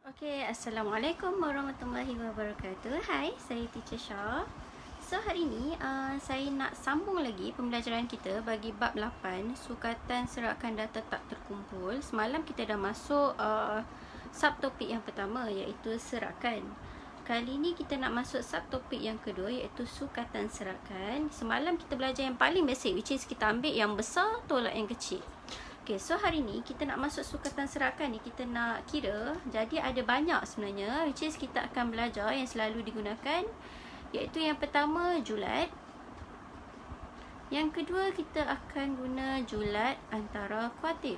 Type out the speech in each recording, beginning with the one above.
Okay, Assalamualaikum warahmatullahi wabarakatuh. Hai, saya Teacher Shah. So, hari ini saya nak sambung lagi pembelajaran kita bagi bab 8, sukatan serakan data tak terkumpul. Semalam kita dah masuk subtopik yang pertama, iaitu serakan. Kali ni kita nak masuk subtopik yang kedua, iaitu sukatan serakan. Semalam kita belajar yang paling basic, which is kita ambil yang besar tolak yang kecil. Okay, so hari ni kita nak masuk sukatan serakan ni, kita nak kira. Jadi ada banyak sebenarnya, which is kita akan belajar yang selalu digunakan, iaitu yang pertama julat. Yang kedua kita akan guna julat antara kuartil.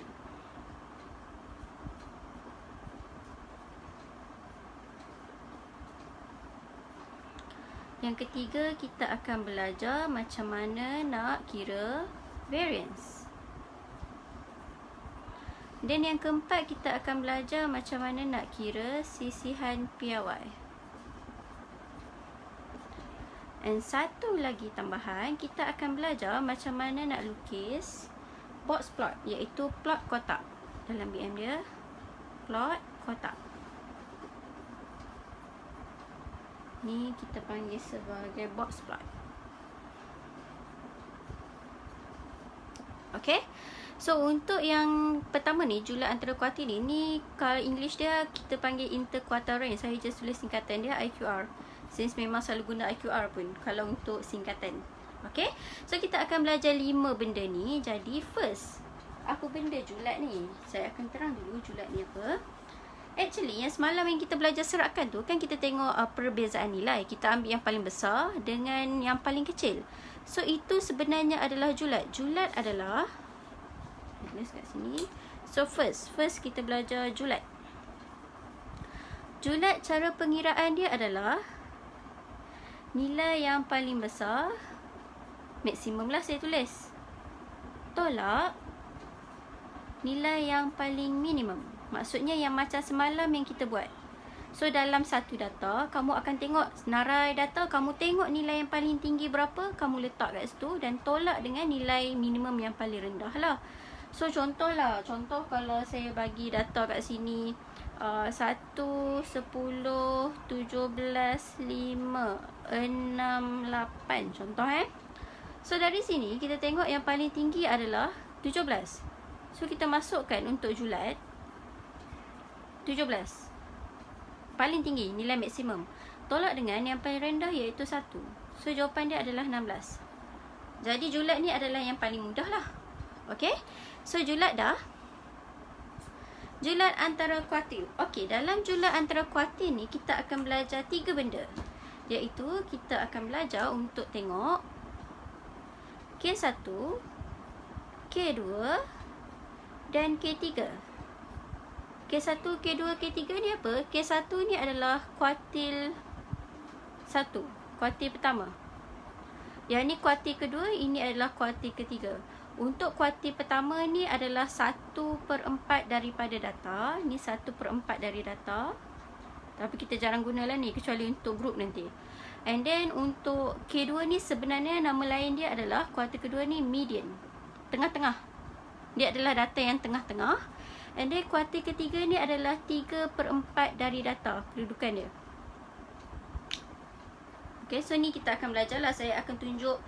Yang ketiga kita akan belajar macam mana nak kira variance. Dan yang keempat kita akan belajar macam mana nak kira sisihan piawai. Dan satu lagi tambahan, kita akan belajar macam mana nak lukis box plot, iaitu plot kotak. Dalam BM dia, plot kotak. Ni kita panggil sebagai box plot. Okay. So, untuk yang pertama ni, julat antara kuartil ni kalau English dia kita panggil interquartile range. Saya just tulis singkatan dia IQR. Since memang selalu guna IQR pun kalau untuk singkatan. Okay. So, kita akan belajar 5 benda ni. Jadi, first, apa benda julat ni? Saya akan terang dulu julat ni apa. Actually, yang semalam yang kita belajar serakan tu, kan kita tengok perbezaan nilai. Kita ambil yang paling besar dengan yang paling kecil. So, itu sebenarnya adalah julat. Julat adalah, tulis kat sini. So, first kita belajar julat. Julat, cara pengiraan dia adalah nilai yang paling besar, maksimum lah saya tulis, tolak nilai yang paling minimum. Maksudnya yang macam semalam yang kita buat. So, dalam satu data, kamu akan tengok senarai data, kamu tengok nilai yang paling tinggi berapa, kamu letak kat situ dan tolak dengan nilai minimum yang paling rendah lah. So, contoh kalau saya bagi data kat sini 1, 10, 17, 5, 6, 8. Contoh So, dari sini kita tengok yang paling tinggi adalah 17. So, kita masukkan untuk julat 17. Paling tinggi, nilai maksimum. Tolak dengan yang paling rendah iaitu 1. So, jawapan dia adalah 16. Jadi, julat ni adalah yang paling mudah lah. Okay. So, julat dah. Julat antara kuartil. Okey, dalam julat antara kuartil ni kita akan belajar 3 benda. Iaitu kita akan belajar untuk tengok K1, K2 dan K3. K1, K2, K3 ni apa? K1 ni adalah kuartil 1, kuartil pertama. Yang ni kuartil kedua, ini adalah kuartil ketiga. Untuk kuartil pertama ni adalah 1/4 daripada data. Ni 1/4 dari data. Tapi kita jarang gunalah ni, kecuali untuk grup nanti. And then untuk K2 ni sebenarnya nama lain dia adalah, kuartil kedua ni median, tengah-tengah. Dia adalah data yang tengah-tengah. And then kuartil ketiga ni adalah 3/4 dari data, kedudukan dia. Okay, so ni kita akan belajar lah. Saya akan tunjuk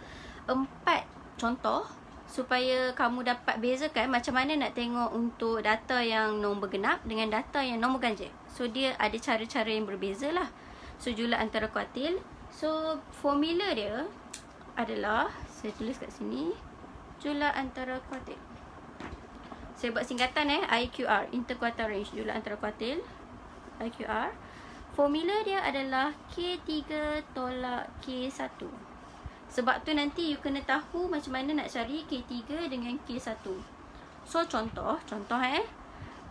4 contoh supaya kamu dapat bezakan macam mana nak tengok untuk data yang nombor genap dengan data yang nombor ganjil. So, dia ada cara-cara yang berbeza lah. So, julat antara kuartil. So, formula dia adalah, saya tulis kat sini, julat antara kuartil. Saya buat singkatan IQR, interquartile range, julat antara kuartil, IQR. Formula dia adalah K3 tolak K1. Sebab tu nanti you kena tahu macam mana nak cari K3 dengan K1. So, contoh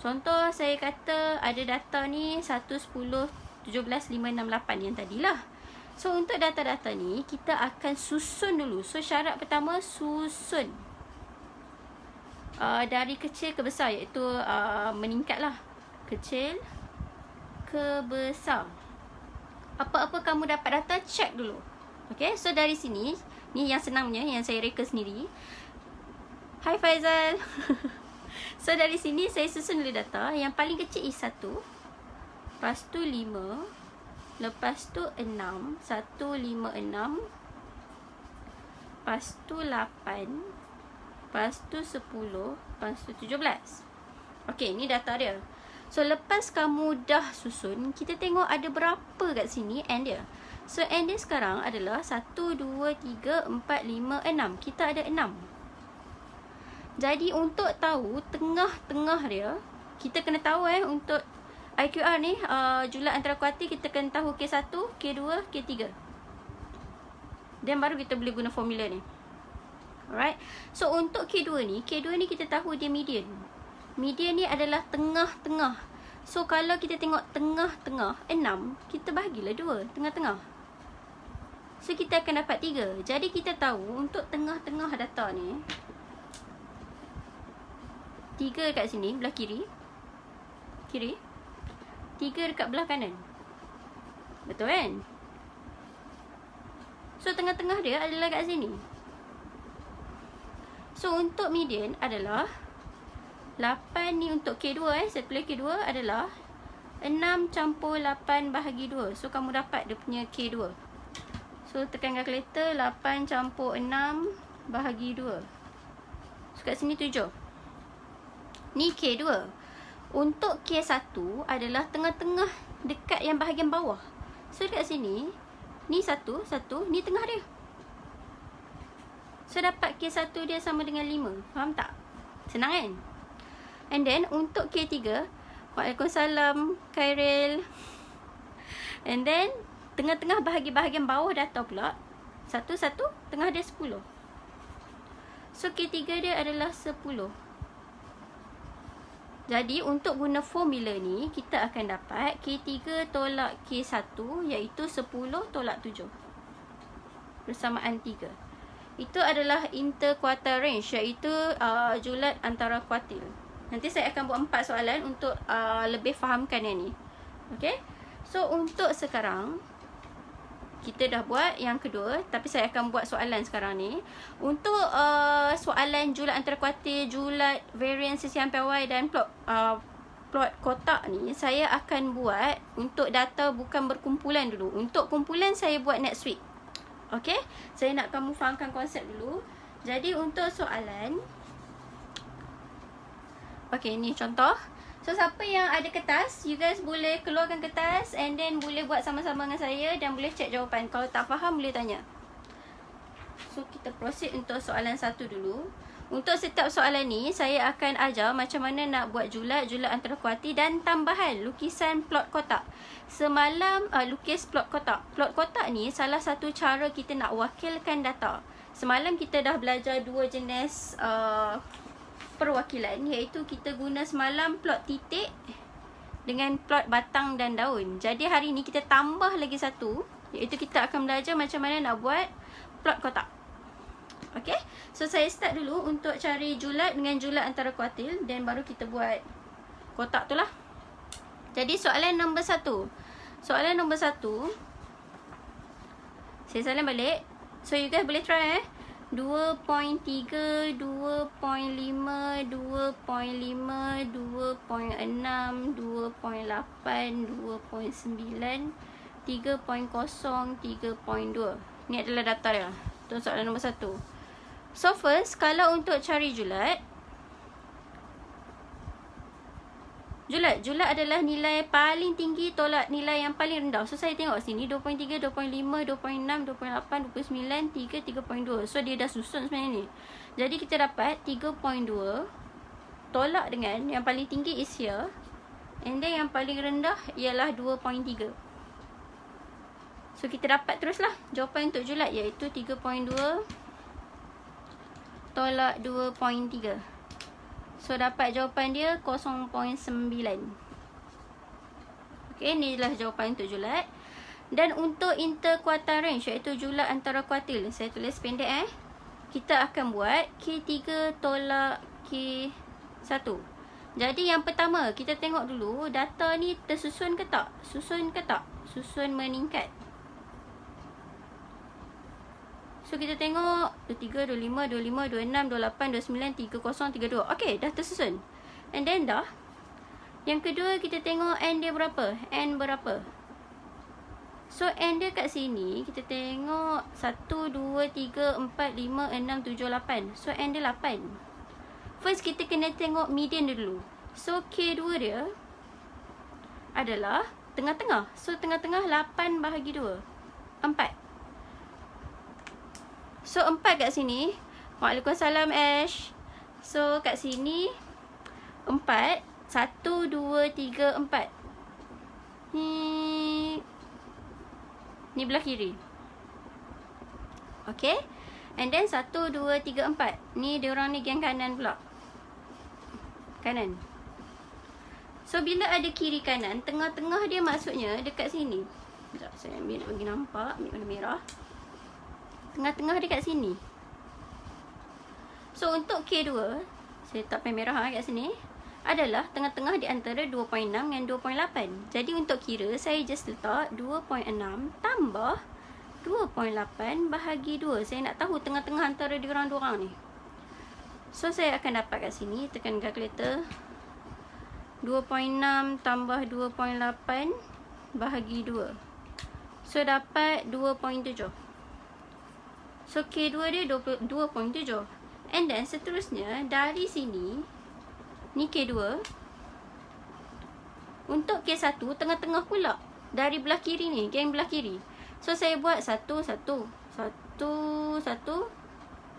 Contoh saya kata ada data ni 1, 10, 17, 5, 6, 8 yang tadilah. So, untuk data-data ni kita akan susun dulu. So, syarat pertama susun. Dari kecil ke besar, iaitu meningkatlah. Kecil ke besar. Apa-apa kamu dapat data, check dulu. Okay, so dari sini, ni yang senangnya, yang saya reka sendiri. Hai Faizal. So dari sini saya susun dulu data. Yang paling kecil is 1. Lepas tu 5. Lepas tu 6. 1, 5, 6. Lepas tu 8. Lepas tu 10. Lepas tu 17. Okey, ni data dia. So, lepas kamu dah susun, kita tengok ada berapa kat sini N dia. So, N dia sekarang adalah 1, 2, 3, 4, 5, 6. Kita ada 6. Jadi, untuk tahu tengah-tengah dia, kita kena tahu untuk IQR ni, julat antara kuartil, kita kena tahu K1, K2, K3. Dan baru kita boleh guna formula ni. Alright. So, untuk K2 ni kita tahu dia median. Median ni adalah tengah-tengah. So, kalau kita tengok tengah-tengah, 6, kita bahagilah 2, tengah-tengah. So, kita akan dapat 3. Jadi, kita tahu untuk tengah-tengah data ni, 3 kat sini, belah kiri. 3 dekat belah kanan. Betul kan? So, tengah-tengah dia adalah kat sini. So, untuk median adalah 8 ni untuk K2 saya tulis K2 adalah 6 campur 8 bahagi 2. So, kamu dapat dia punya K2. So, tekan kalkulator, 8 campur 6 bahagi 2. So, kat sini 7. Ni K2. Untuk K1 adalah tengah-tengah dekat yang bahagian bawah. So, dekat sini, ni 1, ni tengah dia. So, dapat K1 dia sama dengan 5. Faham tak? Senang kan? And then, untuk K3, Waalaikumsalam, Khairil. And then, tengah-tengah bahagian bawah data pula. 1, tengah dia 10. So, K3 dia adalah 10. Jadi, untuk guna formula ni, kita akan dapat K3 tolak K1, iaitu 10 tolak 7. Bersamaan 3. Itu adalah interquartile range, iaitu julat antara kuartil. Nanti saya akan buat 4 soalan untuk lebih fahamkan yang ni. Okay? So, untuk sekarang, kita dah buat yang kedua. Tapi saya akan buat soalan sekarang ni. Untuk soalan julat antara kuartil, julat variance sisi ampere Y dan plot kotak ni, saya akan buat untuk data bukan berkumpulan dulu. Untuk kumpulan, saya buat next week. Okay? Saya nak kamu fahamkan konsep dulu. Jadi, untuk soalan, okay, ni contoh. So, siapa yang ada kertas, you guys boleh keluarkan kertas and then boleh buat sama-sama dengan saya dan boleh check jawapan. Kalau tak faham, boleh tanya. So, kita proceed untuk soalan 1 dulu. Untuk setiap soalan ni, saya akan ajar macam mana nak buat julat antara kuartil dan tambahan lukisan plot kotak. Semalam, lukis plot kotak. Plot kotak ni salah satu cara kita nak wakilkan data. Semalam kita dah belajar 2 jenis perwakilan, iaitu kita guna semalam plot titik dengan plot batang dan daun. Jadi hari ni kita tambah lagi satu, iaitu kita akan belajar macam mana nak buat plot kotak. Okay, so saya start dulu untuk cari julat dengan julat antara kuartil, dan baru kita buat kotak tu lah. Jadi soalan nombor 1. Soalan nombor 1, saya salam balik. So you guys boleh try 2.3, 2.5, 2.5, 2.6, 2.8, 2.9, 3.0, 3.2. Ni adalah data dia. Itu soalan nombor 1. So first, kalau untuk cari julat adalah nilai paling tinggi tolak nilai yang paling rendah. So, saya tengok sini 2.3, 2.5, 2.6, 2.8, 2.9, 3, 3.2. So, dia dah susun sebenarnya ni. Jadi, kita dapat 3.2 tolak dengan yang paling tinggi is here. And then, yang paling rendah ialah 2.3. So, kita dapat teruslah jawapan untuk julat, iaitu 3.2 tolak 2.3. So, dapat jawapan dia 0.9. Okay, ni adalah jawapan untuk julat. Dan untuk interquartile range, iaitu julat antara kuartil, saya tulis pendek kita akan buat K3 tolak K1. Jadi, yang pertama, kita tengok dulu data ni tersusun ke tak? Susun ke tak? Susun meningkat. So, kita tengok 23, 25, 25, 26, 28, 29, 30, 32. Okay, dah tersusun. And then dah. Yang kedua, kita tengok N dia berapa. N berapa. So, N dia kat sini, kita tengok 1, 2, 3, 4, 5, 6, 7, 8. So, N dia 8. First, kita kena tengok median dia dulu. So, K2 dia adalah tengah-tengah. So, tengah-tengah 8 bahagi 2. 4. So, 4 kat sini. Waalaikumsalam, Ash. So, kat sini 4. 1, 2, 3, 4. Ni belah kiri. Okay. And then 1, 2, 3, 4. Ni diorang ni geng kanan pula. Kanan. So, bila ada kiri kanan, tengah-tengah dia maksudnya dekat sini. Sekejap, saya ambil nak bagi nampak. Ambil warna merah. Tengah-tengah dia kat sini. So, untuk K2, saya letak pen merah kat sini, adalah tengah-tengah di antara 2.6 dengan 2.8. Jadi, untuk kira, saya just letak 2.6 tambah 2.8 bahagi 2. Saya nak tahu tengah-tengah antara diorang ni. So, saya akan dapat kat sini, tekan kalkulator. 2.6 tambah 2.8 bahagi 2. So, dapat 2.7. So, K2 dia 2.7. And then, seterusnya, dari sini, ni K2. Untuk K1, tengah-tengah pula. Dari belah kiri ni, geng belah kiri. So, saya buat 1, 1. 1, 1.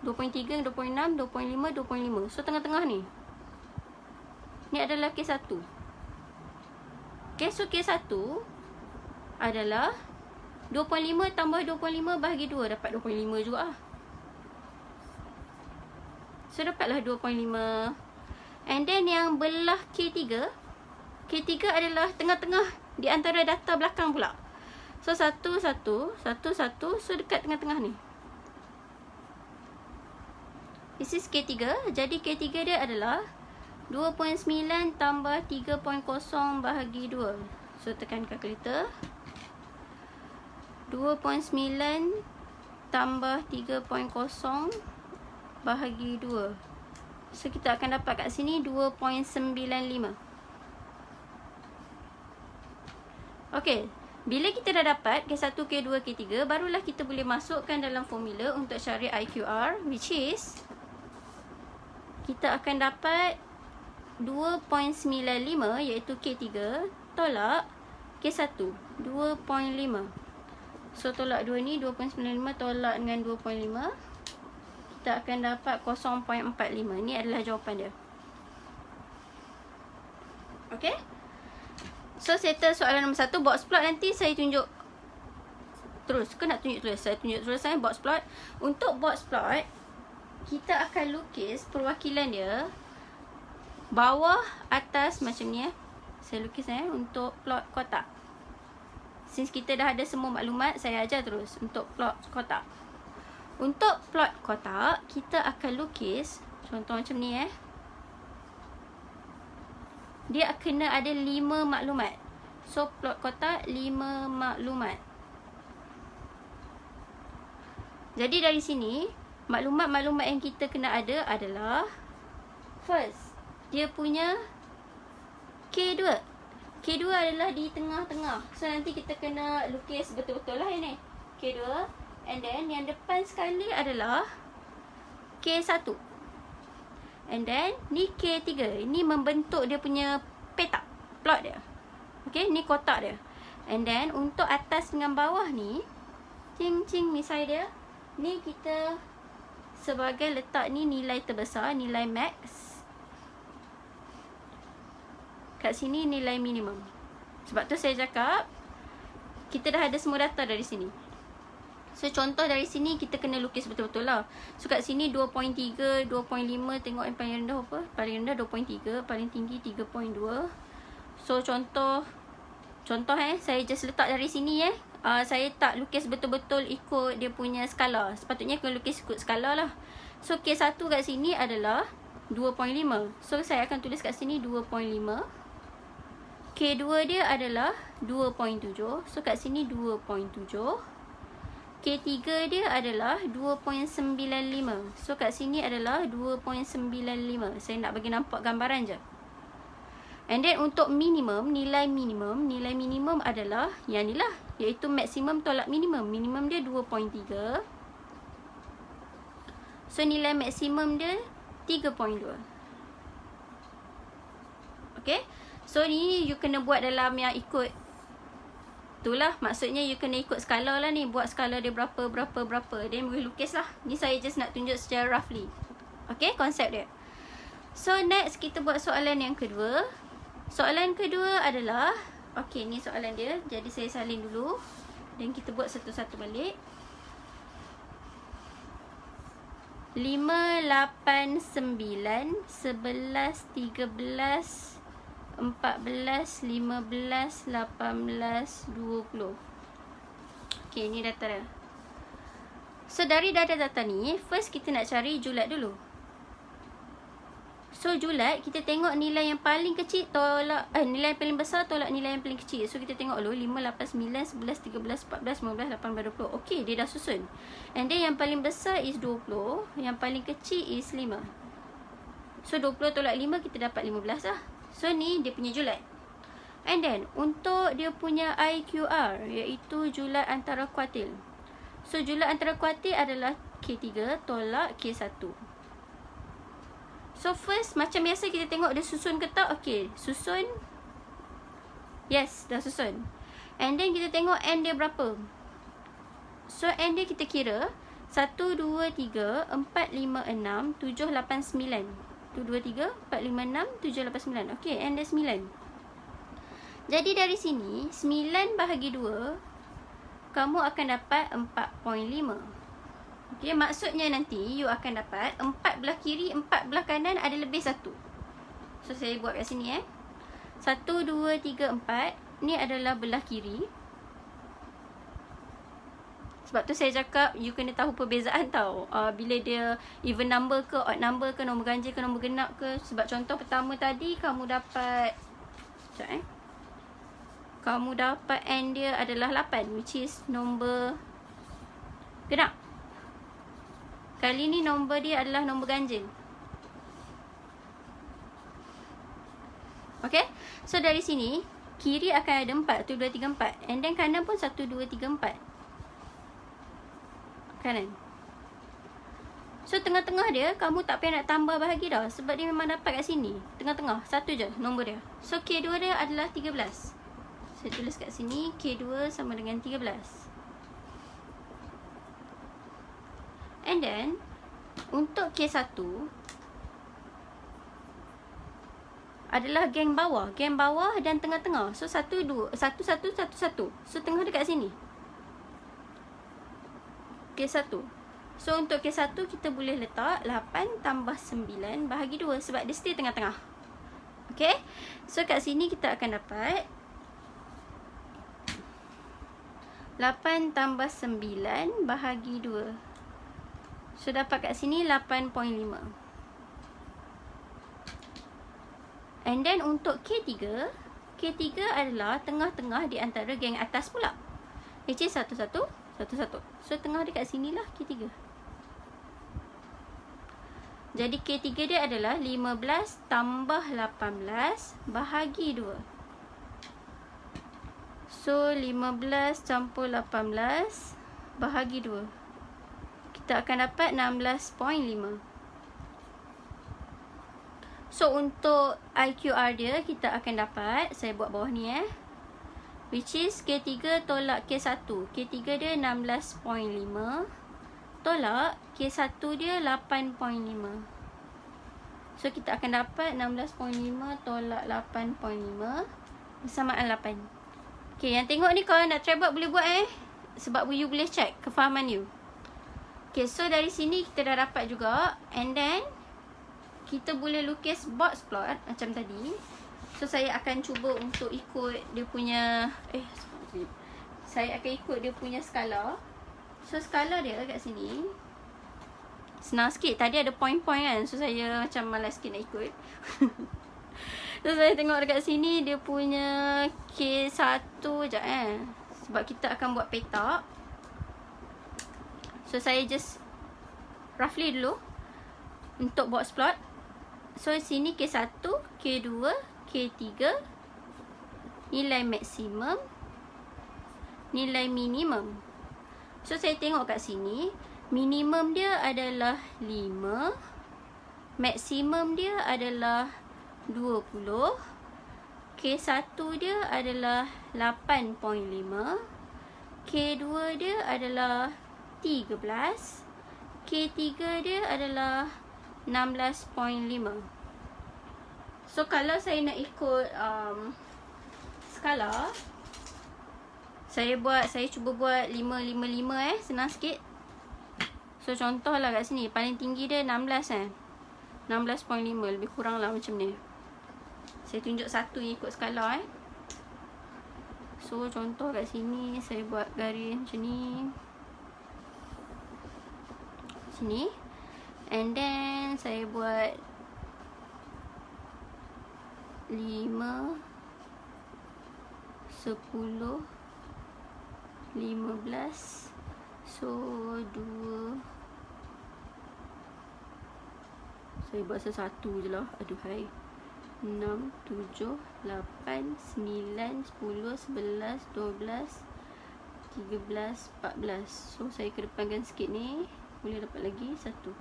2.3, 2.6, 2.5, 2.5. So, tengah-tengah ni. Ni adalah K1. Okay, so K1 adalah 2.5 tambah 2.5 bahagi 2. Dapat 2.5 juga lah. So, dapatlah 2.5. And then, yang belah K3. K3 adalah tengah-tengah di antara data belakang pula. So, 1, 1. 1, 1. So, dekat tengah-tengah ni. This is K3. Jadi, K3 dia adalah 2.9 tambah 3.0 bahagi 2. So, tekan kalkulator. 2.9 tambah 3.0 bahagi 2. So, kita akan dapat kat sini 2.95. Okay. Bila kita dah dapat K1, K2, K3, barulah kita boleh masukkan dalam formula untuk cari IQR, which is kita akan dapat 2.95 iaitu K3 tolak K1 2.5. So, tolak 2 ni 2.95 tolak dengan 2.5, kita akan dapat 0.45. Ni adalah jawapan dia. Okay. So, settle soalan nombor 1. Box plot nanti saya tunjuk terus. Ke nak tunjuk terus? Saya tunjuk terus box plot. Untuk box plot, kita akan lukis perwakilan dia bawah, atas macam ni. Saya lukis untuk plot kotak. Since kita dah ada semua maklumat, saya ajar terus untuk plot kotak. Untuk plot kotak, kita akan lukis contoh macam ni. Dia kena ada 5 maklumat. So, plot kotak 5 maklumat. Jadi, dari sini, maklumat-maklumat yang kita kena ada adalah first, dia punya K2. K2 adalah di tengah-tengah. So, nanti kita kena lukis betul-betul lah ini. K2. And then, yang depan sekali adalah K1. And then, ni K3. Ini membentuk dia punya peta, plot dia. Okay, ni kotak dia. And then, untuk atas dengan bawah ni, cing-cing misai dia, ni kita sebagai letak ni nilai terbesar, nilai max. Kat sini nilai minimum. Sebab tu saya cakap, kita dah ada semua data dari sini. So, contoh dari sini kita kena lukis betul-betul lah. So, kat sini 2.3, 2.5. Tengok yang paling rendah apa? Paling rendah 2.3. Paling tinggi 3.2. So, contoh saya just letak dari sini saya tak lukis betul-betul ikut dia punya skala. Sepatutnya kena lukis ikut skala lah. So, K1 kat sini adalah 2.5. So, saya akan tulis kat sini 2.5. K2 dia adalah 2.7. So, kat sini 2.7. K3 dia adalah 2.95. So, kat sini adalah 2.95. Saya nak bagi nampak gambaran je. And then untuk minimum, nilai minimum adalah yang ni lah, iaitu maksimum tolak minimum. Minimum dia 2.3. So nilai maksimum dia 3.2. Okay. So ni you kena buat dalam yang ikut. Itulah maksudnya you kena ikut skala lah ni. Buat skala dia berapa. Then boleh lukis lah. Ni saya just nak tunjuk secara roughly. Okay, konsep dia. So next kita buat soalan yang kedua. Soalan kedua adalah, okay, ni soalan dia. Jadi saya salin dulu. Dan kita buat satu-satu balik. 5, 8, 9, 11, 13, 14, 15, 18, 20. Okay, ni data dia. So dari data-data ni, first kita nak cari julat dulu. So julat, kita tengok nilai yang paling kecil tolak nilai yang paling besar tolak nilai yang paling kecil. So kita tengok dulu 5, 8, 9, 11, 13, 14, 15, 18, 20. Okay, dia dah susun. And then yang paling besar is 20, yang paling kecil is 5. So 20 tolak 5, kita dapat 15 lah. So ni dia punya julat. And then untuk dia punya IQR, iaitu julat antara kuartil. So julat antara kuartil adalah K3 tolak K1. So first, macam biasa kita tengok dia susun ke tak. Okay, susun. Yes, dah susun. And then kita tengok N dia berapa. So N dia kita kira 1, 2, 3, 4, 5, 6, 7, 8, 9. 1, 2, 3, 4, 5, 6, 7, 8, 9. Okay, N dia 9. Jadi dari sini 9 bahagi 2, kamu akan dapat 4.5. Okay, maksudnya nanti you akan dapat 4 belah kiri, 4 belah kanan ada lebih 1. So saya buat kat sini 1, 2, 3, 4. Ni adalah belah kiri. Sebab tu saya cakap you kena tahu perbezaan tau. Bila dia even number ke, odd number ke, nombor ganjil ke, nombor genap ke. Sebab contoh pertama tadi kamu dapat, sekejap kamu dapat N dia adalah 8, which is nombor genap. Kali ni nombor dia adalah nombor ganjil. Okay. So dari sini kiri akan ada 4, 1, 2, 3, 4. And then kanan pun 1, 2, 3, 4. Kanan. So tengah-tengah dia kamu tak payah nak tambah bahagi dah, sebab dia memang dapat kat sini. Tengah-tengah, satu je nombor dia. So K2 dia adalah 13. Saya tulis kat sini K2 sama dengan 13. And then untuk K1 adalah geng bawah dan tengah-tengah. So 1, 2, 1, 1, 1, 1. So tengah dekat sini. K1. So untuk K1 kita boleh letak 8 tambah 9 bahagi 2, sebab dia still tengah-tengah. Okay. So kat sini kita akan dapat 8 tambah 9 bahagi 2. So dapat kat sini 8.5. And then untuk K3 adalah tengah-tengah di antara geng atas pula, which is 1, 1, 1, 1. So tengah dekat sini lah K3. Jadi K3 dia adalah 15 tambah 18 bahagi 2. So 15 campur 18 bahagi 2. Kita akan dapat 16.5. So untuk IQR dia kita akan dapat, saya buat bawah ni which is K3 tolak K1. K3 dia 16.5 tolak K1 dia 8.5. So kita akan dapat 16.5 tolak 8.5 bersamaan 8. Okay, yang tengok ni kalau nak try buat boleh buat sebab you boleh check kefahaman you. Okay, so dari sini kita dah dapat juga. And then kita boleh lukis box plot macam tadi. So saya akan cuba untuk ikut dia punya saya akan ikut dia punya skala. So skala dia kat sini senang sikit. Tadi ada point-point kan. So saya macam malas sikit nak ikut. So saya tengok dekat sini dia punya K1 sekejap sebab kita akan buat petak. So saya just roughly dulu untuk box plot. So sini K1, K2, K3, nilai maksimum, nilai minimum. So saya tengok kat sini, minimum dia adalah 5, maksimum dia adalah 20, K1 dia adalah 8.5, K2 dia adalah 13, K3 dia adalah 16.5. So kalau saya nak ikut skala, saya cuba buat 5, 5, 5 senang sikit. So contoh lah kat sini, paling tinggi dia 16 16.5, lebih kurang lah macam ni. Saya tunjuk satu yang ikut skala So contoh kat sini, saya buat garis macam ni, sini. And then saya buat 5, 10, 15. So 2. Saya buat satu je lah. Aduhai. 6, 7, 8, 9, 10, 11, 12, 13, 14. So saya kedepankan sikit ni, boleh dapat lagi satu.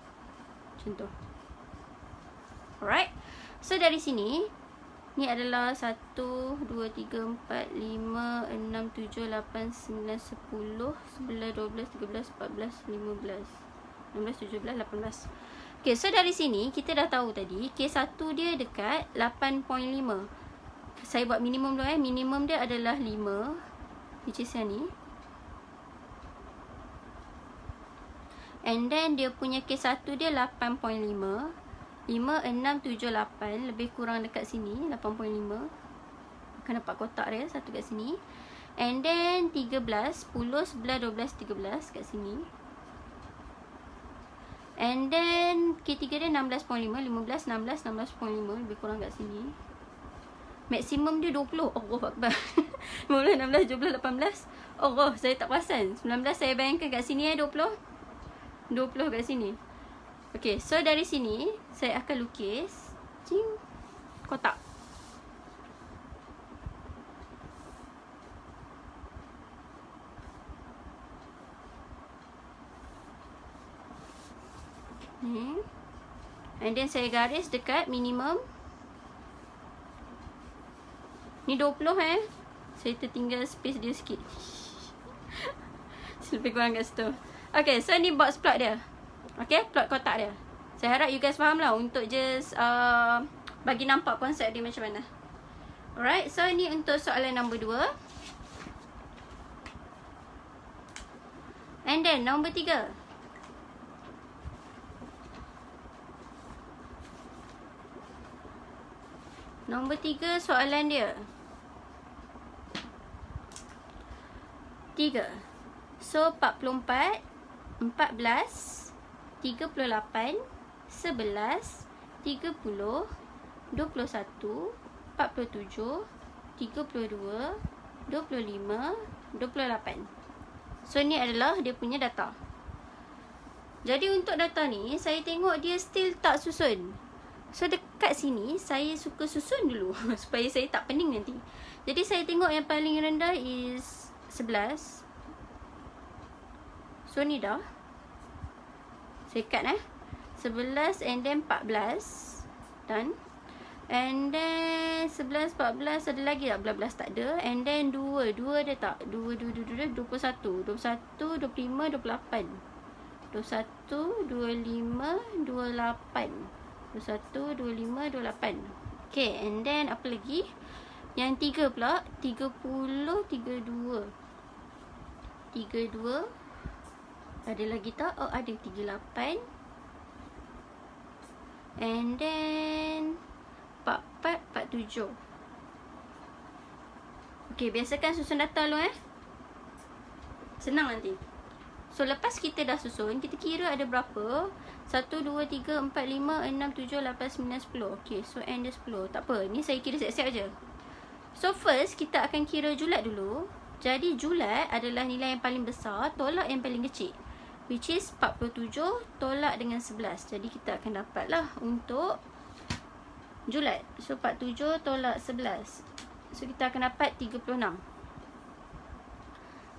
Contoh. Alright. So dari sini, ni adalah 1, 2, 3, 4, 5, 6, 7, 8, 9, 10, 11, 12, 13, 14, 15, 16, 17, 18. Okay, so dari sini kita dah tahu tadi K1 dia dekat 8.5. Saya buat minimum dulu minimum dia adalah 5, which is yang ni. And then dia punya K1 dia 8.5. 5, 6, 7, 8, lebih kurang dekat sini 8.5. Akan dapat kotak dia satu kat sini. And then 13, 10, 11, 12, 13 kat sini. And then K3 dia 16.5, 15, 16, 16.5, lebih kurang kat sini. Maksimum dia 20. Allah Akbar. 15, 16, 17, 18. Allah, saya tak perasan. 19 saya bayangkan kat sini 20. 20 kat sini. Okay, so dari sini saya akan lukis kotak. Ni. And then saya garis dekat minimum. Ni 20 Saya tertinggal space dia sikit. Lebih kurang kat situ. Okay, so ni box plot dia. Okay, plot kotak dia. Saya harap you guys faham lah, untuk just bagi nampak konsep dia macam mana. Alright, so ni untuk soalan nombor 2. And then nombor 3. Nombor 3 soalan dia. 3. So 44, 14, 38, 11, 30, 21, 47, 32, 25, 28. So ni adalah dia punya data. Jadi untuk data ni, saya tengok dia still tak susun. So dekat sini saya suka susun dulu supaya saya tak pening nanti. Jadi saya tengok yang paling rendah is 11. So ni dah. Saya cut 11 and then 14. Done. And then 11, 14 ada lagi tak? 12 tak ada. And then 2 ada tak? 2, 21, 25, 28. 21, 25, 28. 21, 25, 28. Okay, and then apa lagi? Yang 3 pula, 30, 32. 32. Ada lagi tak? Oh, ada 38. And then 44, 47. Okay, biasakan susun data dulu Senang nanti. So, lepas kita dah susun, kita kira ada berapa? 1, 2, 3, 4, 5, 6, 7, 8, 9, 10. Okay, so end dia 10. Tak apa, ni saya kira siap-siap je. So, first, kita akan kira julat dulu. Jadi, julat adalah nilai yang paling besar, tolak yang paling kecil. Which is 47, tolak dengan 11. Jadi, kita akan dapatlah untuk Julat. So 47 tolak 11. So kita akan dapat 36.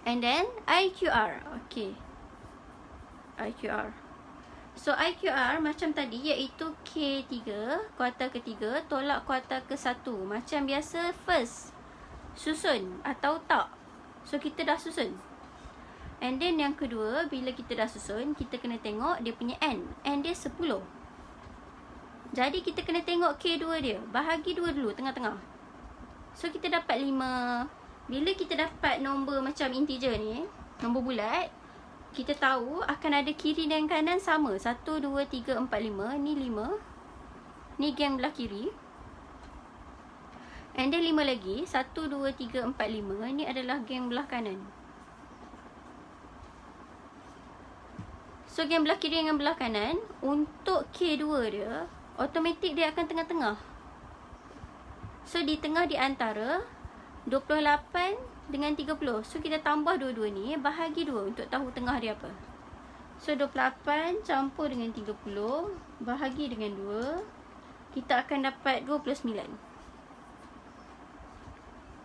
And then IQR. Okay, IQR. So IQR macam tadi, iaitu K3 kuartal ketiga tolak kuartal ke-1. Macam biasa, first susun atau tak. So kita dah susun. And then yang kedua, bila kita dah susun, kita kena tengok dia punya N. N dia 10. Jadi kita kena tengok K2 dia. Bahagi 2 dulu, tengah-tengah. So kita dapat 5. Bila kita dapat nombor macam integer ni, nombor bulat, kita tahu akan ada kiri dan kanan sama. 1, 2, 3, 4, 5. Ni 5. Ni geng belah kiri. And then 5 lagi. 1, 2, 3, 4, 5. Ni adalah geng belah kanan. So geng belah kiri dengan belah kanan, untuk K2 dia, automatik dia akan tengah-tengah. So di tengah di antara 28 dengan 30. So kita tambah dua-dua ni, bahagi 2 untuk tahu tengah dia apa. So 28 campur dengan 30 bahagi dengan 2, kita akan dapat 29.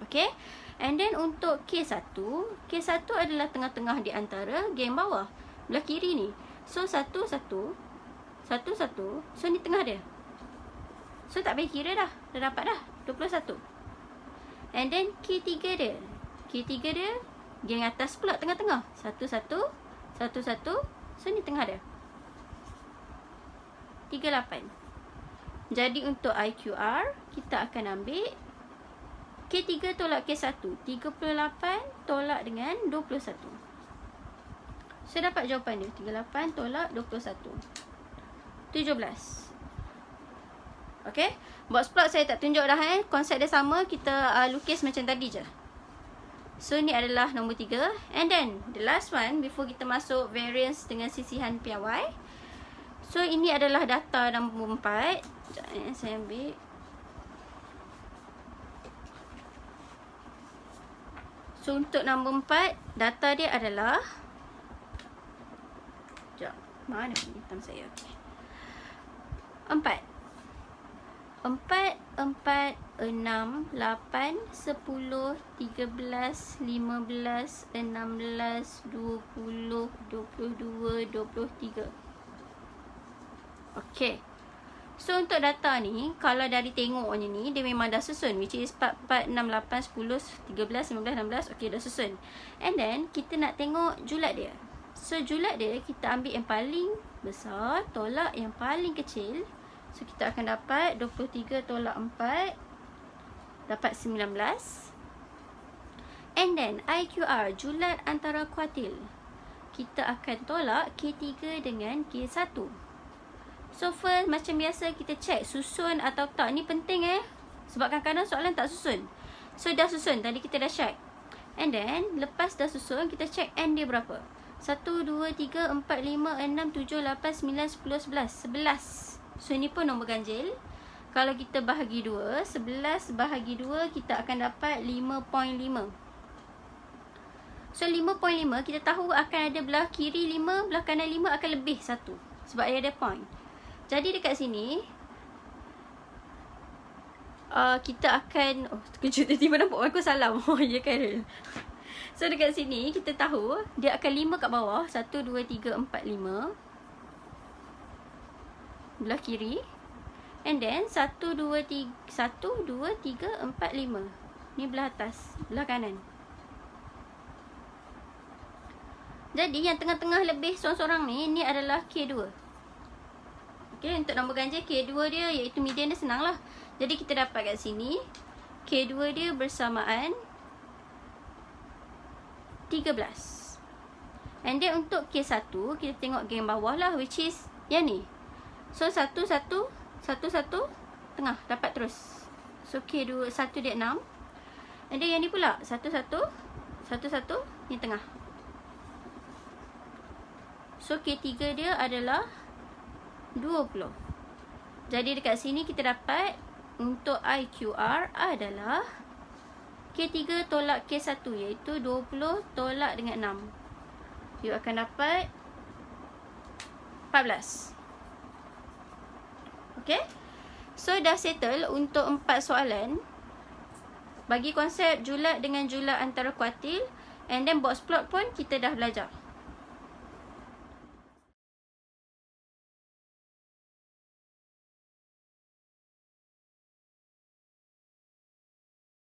Okay. And then untuk K1 adalah tengah-tengah di antara geng bawah, belah kiri ni. So 1, 1, 1, 1. So ni tengah dia. So tak payah kira dah. Dah dapat dah 21. And then K3 dia, geng atas pula tengah-tengah. 1, 1, 1, 1. So ni tengah dia, 38. Jadi untuk IQR, kita akan ambil K3 tolak K1, 38 tolak dengan 21. So dapat jawapan dia, 38 tolak 21, 17. Okay, box plot saya tak tunjuk dah konsep dia sama, kita lukis macam tadi je. So ni adalah nombor 3. And then the last one before kita masuk variance dengan sisihan piawai. So ini adalah data nombor 4. Sekejap, saya ambil. So untuk nombor 4, data dia adalah, sekejap, mana hitam saya? Okay. 4, 4, 4, 6, 8, 10, 13, 15, 16, 20, 22, 23. Okay. So untuk data ni, kalau dari tengoknya ni, dia memang dah susun, which is 4, 4, 6, 8, 10, 13, 15, 16. Okay, dah susun. And then kita nak tengok julat dia. So julat dia, kita ambil yang paling besar tolak yang paling kecil. So kita akan dapat 23 tolak 4, dapat 19. And then IQR, julat antara kuartil, kita akan tolak K3 dengan K1. So first, macam biasa kita check susun atau tak. Ni penting sebab kadang-kadang soalan tak susun. So dah susun, tadi kita dah check. And then lepas dah susun, kita check N dia berapa. 1, 2, 3, 4, 5, 6, 7, 8, 9, 10, 11. 11. So ni pun nombor ganjil. Kalau kita bahagi 2, 11 bahagi 2, kita akan dapat 5.5. So 5.5, kita tahu akan ada belah kiri 5, belah kanan 5 akan lebih 1. Sebab dia ada point. Jadi dekat sini, kita akan, terkejut tiba-tiba nampak aku salam. Oh ya Karel. So dekat sini, kita tahu dia akan 5 kat bawah. 1, 2, 3, 4, 5. Belah kiri. And then 1, 2, 3, 4, 5. Ni belah atas, belah kanan. Jadi yang tengah-tengah lebih seorang-seorang ni adalah K2. Okay, untuk nombor ganjil K2 dia, iaitu median dia senang lah. Jadi kita dapat kat sini K2 dia bersamaan 13. And then untuk K1, kita tengok geng bawah lah, which is yang ni. So 1, 1, 1, 1, tengah, dapat terus. So K2, 1 dia 6. And then yang ni pula 1, 1, 1, 1, ni tengah. So K3 dia adalah 20. Jadi dekat sini kita dapat untuk IQR adalah K3 tolak K1, iaitu 20 tolak dengan 6. You akan dapat 14. Okay. So dah settle untuk 4 soalan. Bagi konsep julat dengan julat antara kuartil. And then box plot pun kita dah belajar.